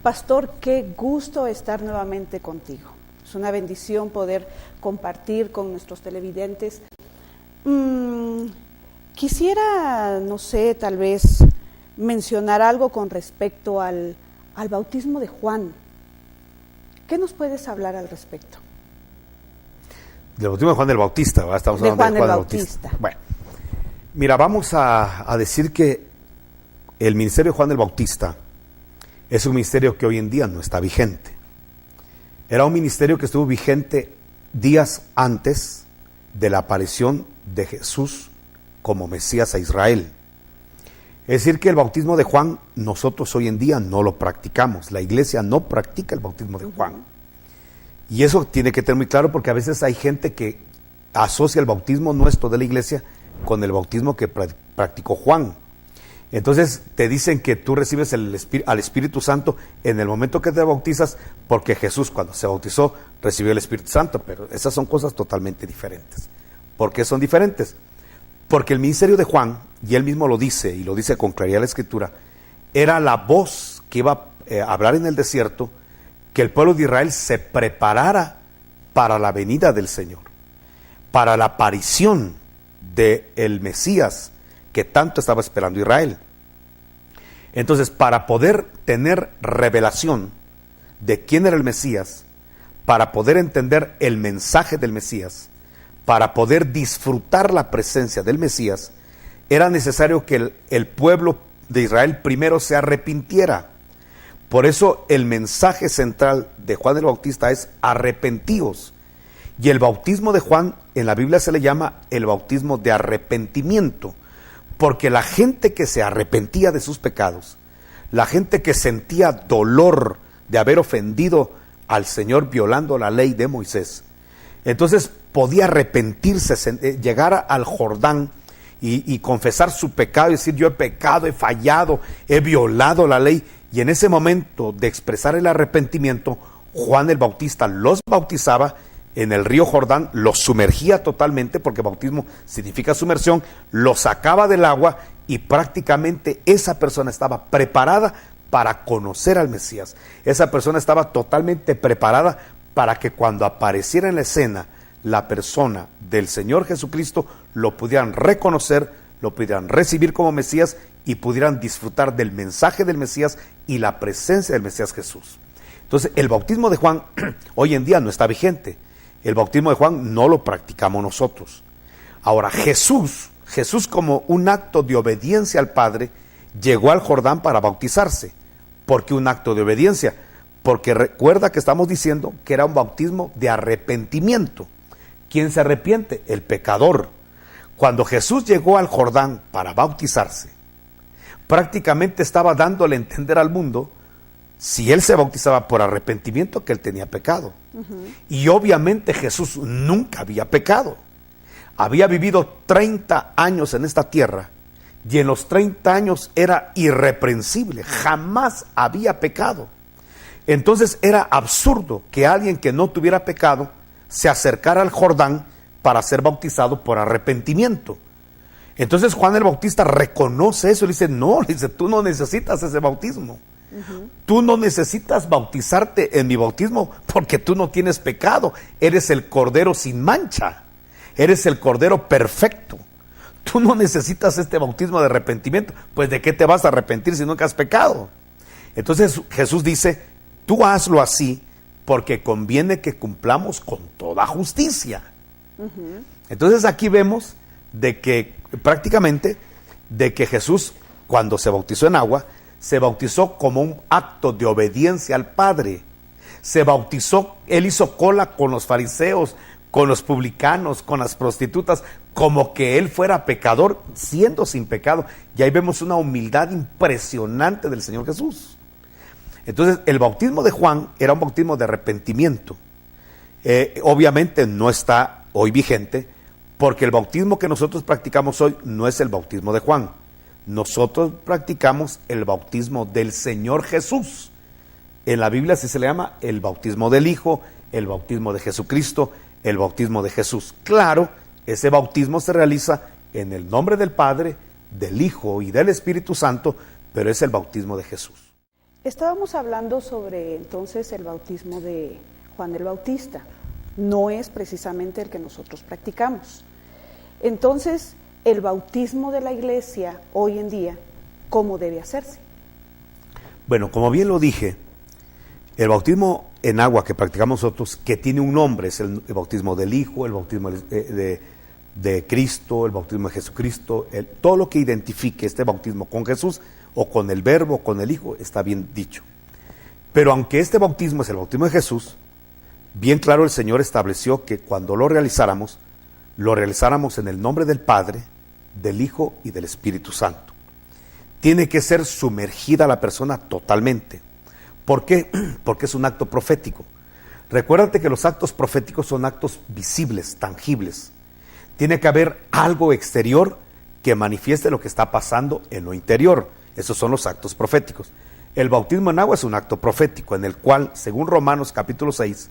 Pastor, qué gusto estar nuevamente contigo. Es una bendición poder compartir con nuestros televidentes. Quisiera, no sé, tal vez mencionar algo con respecto al bautismo de Juan. ¿Qué nos puedes hablar al respecto? Del bautismo de Juan el Bautista, ¿verdad? Estamos hablando de Juan el Bautista. Bueno, mira, vamos a decir que el ministerio de Juan el Bautista es un ministerio que hoy en día no está vigente. Era un ministerio que estuvo vigente días antes de la aparición de Jesús como Mesías a Israel. Es decir, que el bautismo de Juan nosotros hoy en día no lo practicamos. La iglesia no practica el bautismo de Juan. Y eso tiene que tener muy claro, porque a veces hay gente que asocia el bautismo nuestro de la iglesia con el bautismo que practicó Juan. Entonces te dicen que tú recibes al Espíritu Santo en el momento que te bautizas, porque Jesús cuando se bautizó recibió el Espíritu Santo, pero esas son cosas totalmente diferentes. ¿Por qué son diferentes? Porque el ministerio de Juan, y él mismo lo dice, y lo dice con claridad la Escritura, era la voz que iba a hablar en el desierto, que el pueblo de Israel se preparara para la venida del Señor, para la aparición del Mesías que tanto estaba esperando Israel. Entonces, para poder tener revelación de quién era el Mesías, para poder entender el mensaje del Mesías, para poder disfrutar la presencia del Mesías, era necesario que el pueblo de Israel primero se arrepintiera. Por eso el mensaje central de Juan el Bautista es arrepentíos. Y el bautismo de Juan en la Biblia se le llama el bautismo de arrepentimiento, porque la gente que se arrepentía de sus pecados, la gente que sentía dolor de haber ofendido al Señor violando la ley de Moisés, entonces podía arrepentirse, llegar al Jordán y confesar su pecado y decir: yo he pecado, he fallado, he violado la ley. Y en ese momento de expresar el arrepentimiento, Juan el Bautista los bautizaba en el río Jordán, los sumergía totalmente, porque bautismo significa sumersión, los sacaba del agua y prácticamente esa persona estaba preparada para conocer al Mesías. Esa persona estaba totalmente preparada para que cuando apareciera en la escena la persona del Señor Jesucristo, lo pudieran reconocer, lo pudieran recibir como Mesías y pudieran disfrutar del mensaje del Mesías y la presencia del Mesías Jesús. Entonces, el bautismo de Juan hoy en día no está vigente. El bautismo de Juan no lo practicamos nosotros. Ahora, Jesús como un acto de obediencia al Padre, llegó al Jordán para bautizarse. ¿Por qué un acto de obediencia? Porque recuerda que estamos diciendo que era un bautismo de arrepentimiento. ¿Quién se arrepiente? El pecador. Cuando Jesús llegó al Jordán para bautizarse, prácticamente estaba dándole a entender al mundo, si él se bautizaba por arrepentimiento, que él tenía pecado. Y obviamente Jesús nunca había pecado. Había vivido 30 años en esta tierra y en los 30 años era irreprensible, jamás había pecado. Entonces era absurdo que alguien que no tuviera pecado se acercara al Jordán para ser bautizado por arrepentimiento. Entonces Juan el Bautista reconoce eso y le dice: no, tú no necesitas ese bautismo. Tú no necesitas bautizarte en mi bautismo porque tú no tienes pecado. Eres el Cordero sin mancha. Eres el Cordero perfecto. Tú no necesitas este bautismo de arrepentimiento. Pues ¿de qué te vas a arrepentir si nunca has pecado? Entonces Jesús dice: tú hazlo así porque conviene que cumplamos con toda justicia. Entonces aquí vemos de que prácticamente de que Jesús, cuando se bautizó en agua, se bautizó como un acto de obediencia al Padre. Se bautizó, él hizo cola con los fariseos, con los publicanos, con las prostitutas, como que él fuera pecador, siendo sin pecado. Y ahí vemos una humildad impresionante del Señor Jesús. Entonces, el bautismo de Juan era un bautismo de arrepentimiento. Obviamente no está hoy vigente, porque el bautismo que nosotros practicamos hoy no es el bautismo de Juan. Nosotros practicamos el bautismo del Señor Jesús. En la Biblia así se le llama el bautismo del Hijo, el bautismo de Jesucristo, el bautismo de Jesús. Claro, ese bautismo se realiza en el nombre del Padre, del Hijo y del Espíritu Santo, pero es el bautismo de Jesús. Estábamos hablando sobre entonces el bautismo de Juan el Bautista. No es precisamente el que nosotros practicamos. Entonces, el bautismo de la iglesia hoy en día, ¿cómo debe hacerse? Bueno, como bien lo dije, el bautismo en agua que practicamos nosotros, que tiene un nombre, es el bautismo del Hijo, el bautismo de Cristo, el bautismo de Jesucristo, todo lo que identifique este bautismo con Jesús o con el Verbo, con el Hijo, está bien dicho. Pero aunque este bautismo es el bautismo de Jesús, bien claro el Señor estableció que cuando lo realizáramos en el nombre del Padre, del Hijo y del Espíritu Santo. Tiene que ser sumergida la persona totalmente. ¿Por qué? Porque es un acto profético. Recuérdate que los actos proféticos son actos visibles, tangibles. Tiene que haber algo exterior que manifieste lo que está pasando en lo interior. Esos son los actos proféticos. El bautismo en agua es un acto profético en el cual, según Romanos capítulo 6,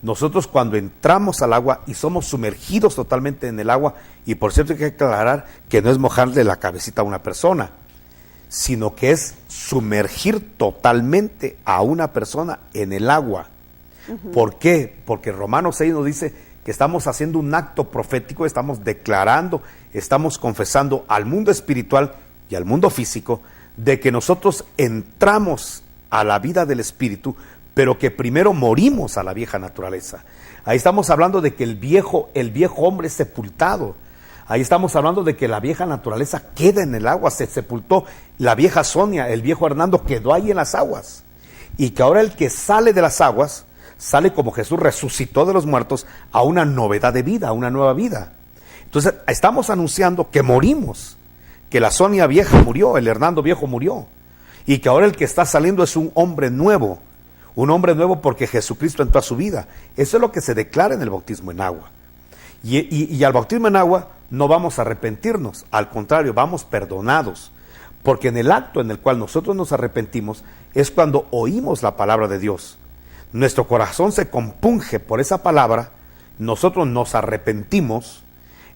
nosotros cuando entramos al agua y somos sumergidos totalmente en el agua, y por cierto hay que aclarar que no es mojarle la cabecita a una persona, sino que es sumergir totalmente a una persona en el agua. Uh-huh. ¿Por qué? Porque Romanos 6 nos dice que estamos haciendo un acto profético, estamos declarando, estamos confesando al mundo espiritual y al mundo físico de que nosotros entramos a la vida del Espíritu, pero que primero morimos a la vieja naturaleza. Ahí estamos hablando de que el viejo hombre es sepultado. Ahí estamos hablando de que la vieja naturaleza queda en el agua, se sepultó. La vieja Sonia, el viejo Hernando quedó ahí en las aguas. Y que ahora el que sale de las aguas, sale como Jesús resucitó de los muertos a una novedad de vida, a una nueva vida. Entonces estamos anunciando que morimos, que la Sonia vieja murió, el Hernando viejo murió. Y que ahora el que está saliendo es un hombre nuevo porque Jesucristo entró a su vida. Eso es lo que se declara en el bautismo en agua. Y al bautismo en agua no vamos a arrepentirnos, al contrario, vamos perdonados, porque en el acto en el cual nosotros nos arrepentimos es cuando oímos la palabra de Dios. Nuestro corazón se compunge por esa palabra, nosotros nos arrepentimos,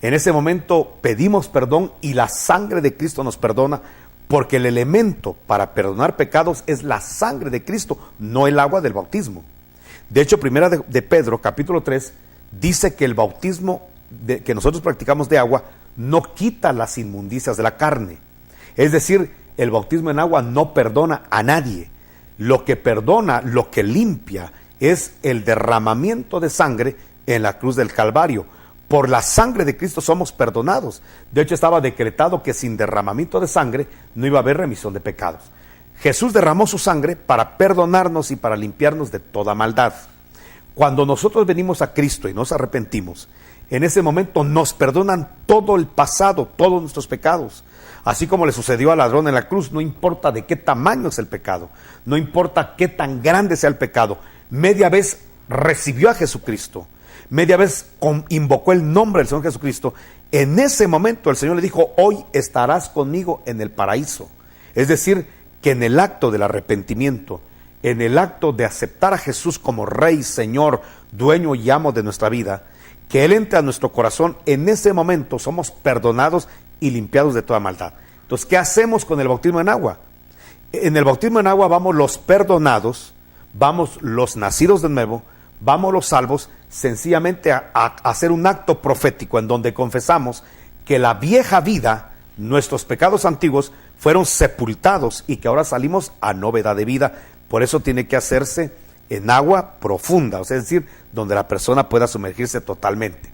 en ese momento pedimos perdón y la sangre de Cristo nos perdona, porque el elemento para perdonar pecados es la sangre de Cristo, no el agua del bautismo. De hecho, primera de Pedro, capítulo 3, dice que el bautismo que nosotros practicamos de agua no quita las inmundicias de la carne. Es decir, el bautismo en agua no perdona a nadie. Lo que perdona, lo que limpia, es el derramamiento de sangre en la cruz del Calvario. Por la sangre de Cristo somos perdonados. De hecho, estaba decretado que sin derramamiento de sangre no iba a haber remisión de pecados. Jesús derramó su sangre para perdonarnos y para limpiarnos de toda maldad. Cuando nosotros venimos a Cristo y nos arrepentimos, en ese momento nos perdonan todo el pasado, todos nuestros pecados. Así como le sucedió al ladrón en la cruz, no importa de qué tamaño es el pecado, no importa qué tan grande sea el pecado, media vez recibió a Jesucristo, media vez invocó el nombre del Señor Jesucristo, en ese momento el Señor le dijo, hoy estarás conmigo en el paraíso. Es decir, que en el acto del arrepentimiento, en el acto de aceptar a Jesús como Rey, Señor, dueño y amo de nuestra vida, que Él entre a nuestro corazón, en ese momento somos perdonados y limpiados de toda maldad. Entonces, ¿qué hacemos con el bautismo en agua? En el bautismo en agua vamos los perdonados, vamos los nacidos de nuevo, vamos los salvos, sencillamente a hacer un acto profético en donde confesamos que la vieja vida, nuestros pecados antiguos, fueron sepultados y que ahora salimos a novedad de vida. Por eso tiene que hacerse en agua profunda, o sea, es decir, donde la persona pueda sumergirse totalmente.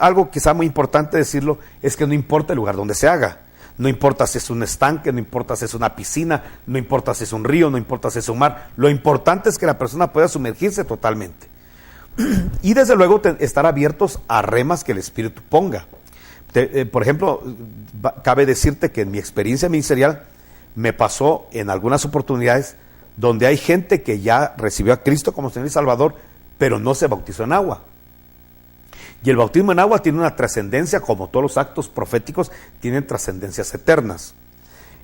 Algo quizá muy importante decirlo, es que no importa el lugar donde se haga. No importa si es un estanque, no importa si es una piscina, no importa si es un río, no importa si es un mar. Lo importante es que la persona pueda sumergirse totalmente. Y desde luego estar abiertos a remas que el Espíritu ponga. Por ejemplo, cabe decirte que en mi experiencia ministerial me pasó en algunas oportunidades donde hay gente que ya recibió a Cristo como Señor y Salvador, pero no se bautizó en agua. Y el bautismo en agua tiene una trascendencia, como todos los actos proféticos tienen trascendencias eternas.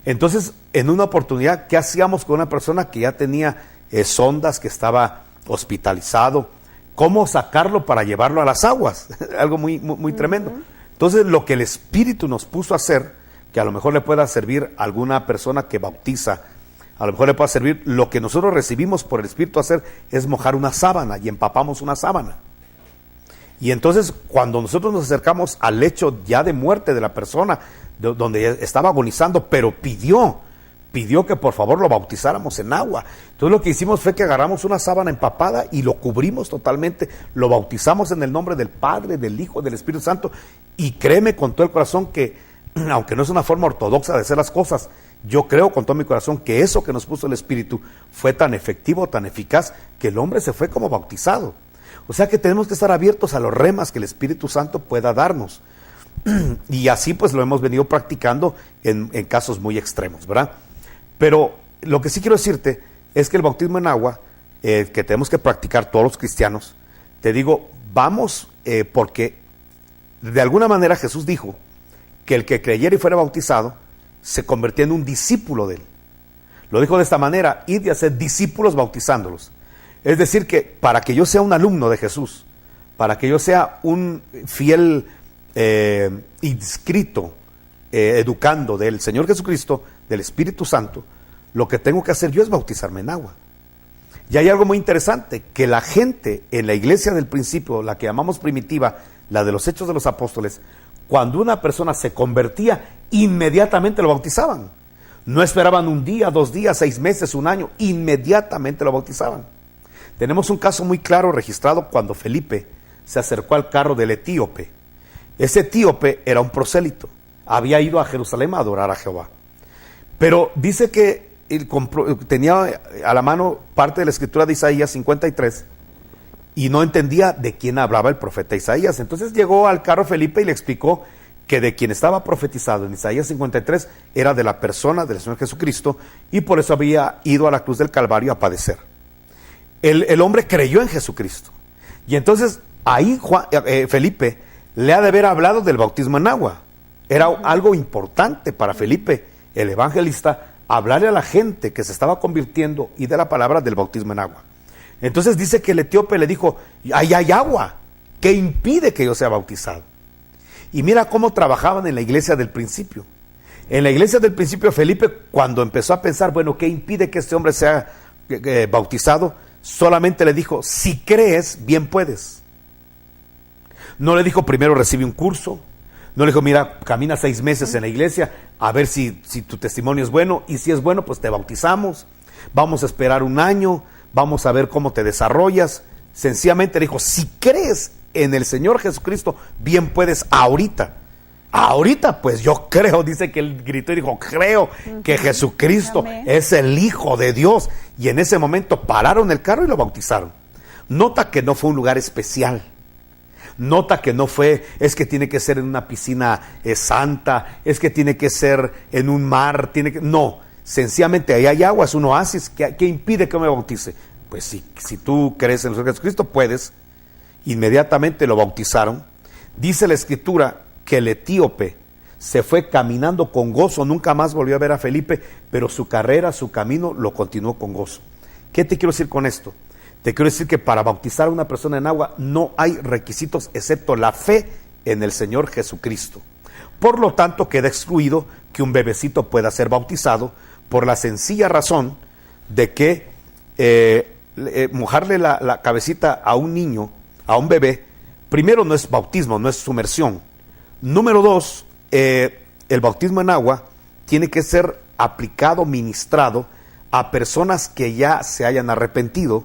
Entonces, en una oportunidad, ¿qué hacíamos con una persona que ya tenía sondas, que estaba hospitalizado? ¿Cómo sacarlo para llevarlo a las aguas? Algo muy tremendo. Entonces, lo que el Espíritu nos puso a hacer, que a lo mejor le pueda servir a alguna persona que bautiza a lo mejor le pueda servir. Lo que nosotros recibimos por el Espíritu hacer es mojar una sábana y empapamos una sábana. Y entonces cuando nosotros nos acercamos al lecho ya de muerte de la persona, donde estaba agonizando, pero pidió que por favor lo bautizáramos en agua. Entonces lo que hicimos fue que agarramos una sábana empapada y lo cubrimos totalmente, lo bautizamos en el nombre del Padre, del Hijo, del Espíritu Santo, y créeme con todo el corazón que, aunque no es una forma ortodoxa de hacer las cosas, yo creo con todo mi corazón que eso que nos puso el Espíritu fue tan efectivo, tan eficaz, que el hombre se fue como bautizado. O sea que tenemos que estar abiertos a los remas que el Espíritu Santo pueda darnos. Y así pues lo hemos venido practicando en casos muy extremos, ¿verdad? Pero lo que sí quiero decirte es que el bautismo en agua, que tenemos que practicar todos los cristianos, te digo, vamos, porque de alguna manera Jesús dijo que el que creyera y fuera bautizado se convertía en un discípulo de él. Lo dijo de esta manera: id y haced discípulos bautizándolos. Es decir, que para que yo sea un alumno de Jesús, para que yo sea un fiel inscrito, educando del Señor Jesucristo, del Espíritu Santo, lo que tengo que hacer yo es bautizarme en agua. Y hay algo muy interesante, que la gente en la iglesia del principio, la que llamamos primitiva, la de los Hechos de los Apóstoles, cuando una persona se convertía, inmediatamente lo bautizaban. No esperaban un día, 2 días, 6 meses, 1 año, inmediatamente lo bautizaban. Tenemos un caso muy claro registrado cuando Felipe se acercó al carro del etíope. Ese etíope era un prosélito, había ido a Jerusalén a adorar a Jehová. Pero dice que él tenía a la mano parte de la escritura de Isaías 53 y no entendía de quién hablaba el profeta Isaías. Entonces llegó al carro Felipe y le explicó que de quien estaba profetizado en Isaías 53 era de la persona del Señor Jesucristo, y por eso había ido a la cruz del Calvario a padecer. El hombre creyó en Jesucristo. Y entonces ahí Felipe le ha de haber hablado del bautismo en agua. Era algo importante para Felipe, el evangelista, hablarle a la gente que se estaba convirtiendo y de la palabra del bautismo en agua. Entonces dice que el etíope le dijo: ahí hay agua, ¿qué impide que yo sea bautizado? Y mira cómo trabajaban en la iglesia del principio. En la iglesia del principio, Felipe, cuando empezó a pensar, bueno, ¿qué impide que este hombre sea bautizado? Solamente le dijo: si crees, bien puedes. No le dijo primero recibe un curso. No le dijo: mira, camina 6 meses en la iglesia a ver si tu testimonio es bueno, y si es bueno, pues te bautizamos. Vamos a esperar 1 año, vamos a ver cómo te desarrollas. Sencillamente le dijo: si crees en el Señor Jesucristo, bien puedes ahorita. Ahorita, pues yo creo, dice que él gritó y dijo: creo que Jesucristo es el Hijo de Dios. Y en ese momento pararon el carro y lo bautizaron. Nota que no fue un lugar especial. Nota que no fue, es que tiene que ser en una piscina santa, es que tiene que ser en un mar, no, sencillamente ahí hay agua, es un oasis. ¿Qué impide que me bautice? Pues si tú crees en Jesucristo, puedes. Inmediatamente lo bautizaron. Dice la escritura que el etíope se fue caminando con gozo, nunca más volvió a ver a Felipe, pero su carrera, su camino lo continuó con gozo. ¿Qué te quiero decir con esto? Te quiero decir que para bautizar a una persona en agua no hay requisitos excepto la fe en el Señor Jesucristo. Por lo tanto, queda excluido que un bebecito pueda ser bautizado por la sencilla razón de que mojarle la cabecita a un niño, a un bebé, primero no es bautismo, no es sumersión. Número 2, el bautismo en agua tiene que ser aplicado, ministrado a personas que ya se hayan arrepentido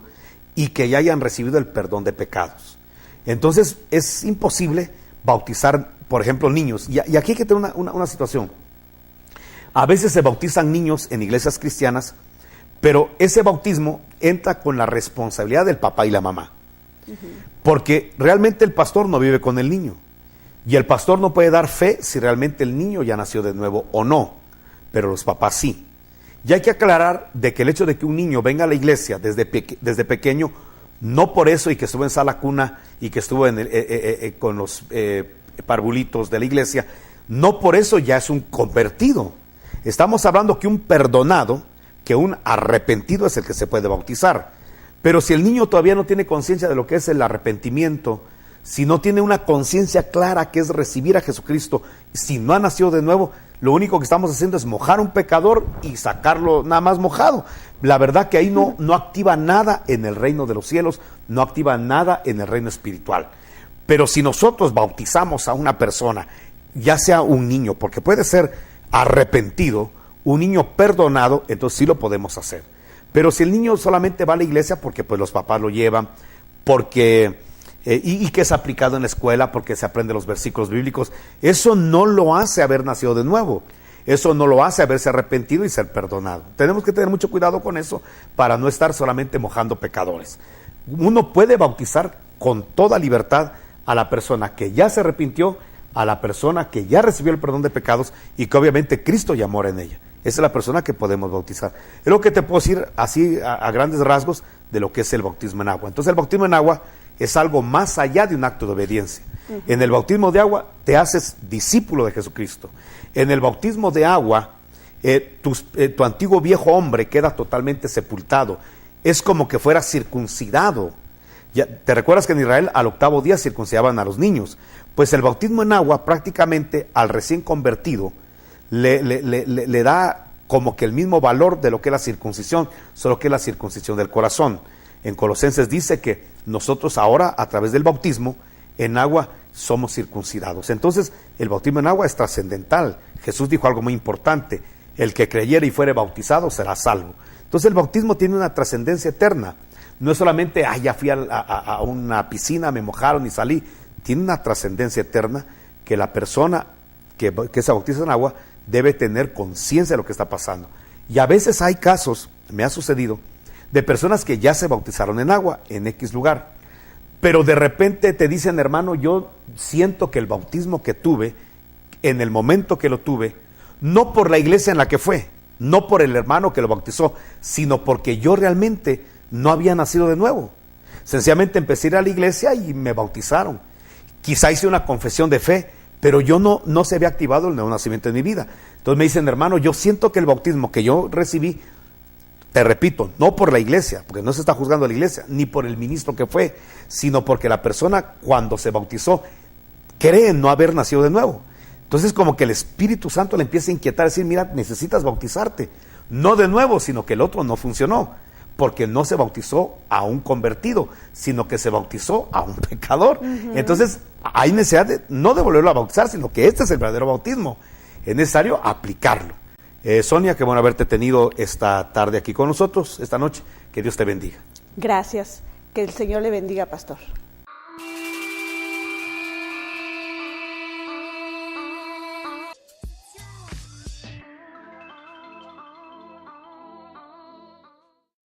y que ya hayan recibido el perdón de pecados. Entonces es imposible bautizar, por ejemplo, niños. Y aquí hay que tener una situación. A veces se bautizan niños en iglesias cristianas, pero ese bautismo entra con la responsabilidad del papá y la mamá. Porque realmente el pastor no vive con el niño. Y el pastor no puede dar fe si realmente el niño ya nació de nuevo o no. Pero los papás sí. Y hay que aclarar de que el hecho de que un niño venga a la iglesia desde pequeño, no por eso, y que estuvo en sala cuna y que estuvo con los parvulitos de la iglesia, no por eso ya es un convertido. Estamos hablando que un perdonado, que un arrepentido es el que se puede bautizar. Pero si el niño todavía no tiene conciencia de lo que es el arrepentimiento, si no tiene una conciencia clara que es recibir a Jesucristo, si no ha nacido de nuevo, lo único que estamos haciendo es mojar a un pecador y sacarlo nada más mojado. La verdad que ahí no activa nada en el reino de los cielos, no activa nada en el reino espiritual. Pero si nosotros bautizamos a una persona, ya sea un niño, porque puede ser arrepentido, un niño perdonado, entonces sí lo podemos hacer. Pero si el niño solamente va a la iglesia porque pues los papás lo llevan, porque y que es aplicado en la escuela, porque se aprende los versículos bíblicos, eso no lo hace haber nacido de nuevo. Eso no lo hace haberse arrepentido y ser perdonado. Tenemos que tener mucho cuidado con eso para no estar solamente mojando pecadores. Uno puede bautizar con toda libertad a la persona que ya se arrepintió, a la persona que ya recibió el perdón de pecados y que obviamente Cristo ya mora en ella. Esa es la persona que podemos bautizar. Es lo que te puedo decir así a grandes rasgos de lo que es el bautismo en agua. Entonces el bautismo en agua es algo más allá de un acto de obediencia. En el bautismo de agua te haces discípulo de Jesucristo. En el bautismo de agua tu antiguo viejo hombre queda totalmente sepultado. Es como que fuera circuncidado. Ya, ¿te recuerdas que en Israel al 8º día circuncidaban a los niños? Pues el bautismo en agua prácticamente al recién convertido le da como que el mismo valor de lo que es la circuncisión, solo que es la circuncisión del corazón. En Colosenses dice que nosotros ahora a través del bautismo en agua somos circuncidados. Entonces el bautismo en agua es trascendental. Jesús dijo algo muy importante: el que creyere y fuere bautizado será salvo. Entonces el bautismo tiene una trascendencia eterna. No es solamente, ya fui a una piscina, me mojaron y salí. Tiene una trascendencia eterna que la persona que se bautiza en agua debe tener conciencia de lo que está pasando. Y a veces hay casos, me ha sucedido, de personas que ya se bautizaron en agua, en X lugar, pero de repente te dicen: hermano, yo siento que el bautismo que tuve, en el momento que lo tuve, no por la iglesia en la que fue, no por el hermano que lo bautizó, sino porque yo realmente no había nacido de nuevo. Sencillamente empecé a ir a la iglesia y me bautizaron. Quizá hice una confesión de fe, pero yo no se había activado el nuevo nacimiento en mi vida. Entonces me dicen: hermano, yo siento que el bautismo que yo recibí, te repito, no por la iglesia, porque no se está juzgando a la iglesia, ni por el ministro que fue, sino porque la persona cuando se bautizó cree no haber nacido de nuevo. Entonces como que el Espíritu Santo le empieza a inquietar, decir: mira, necesitas bautizarte, no de nuevo, sino que el otro no funcionó, porque no se bautizó a un convertido, sino que se bautizó a un pecador. Entonces hay necesidad no de volverlo a bautizar, sino que este es el verdadero bautismo. Es necesario aplicarlo. Sonia, qué bueno haberte tenido esta tarde aquí con nosotros, esta noche. Que Dios te bendiga. Gracias. Que el Señor le bendiga, pastor.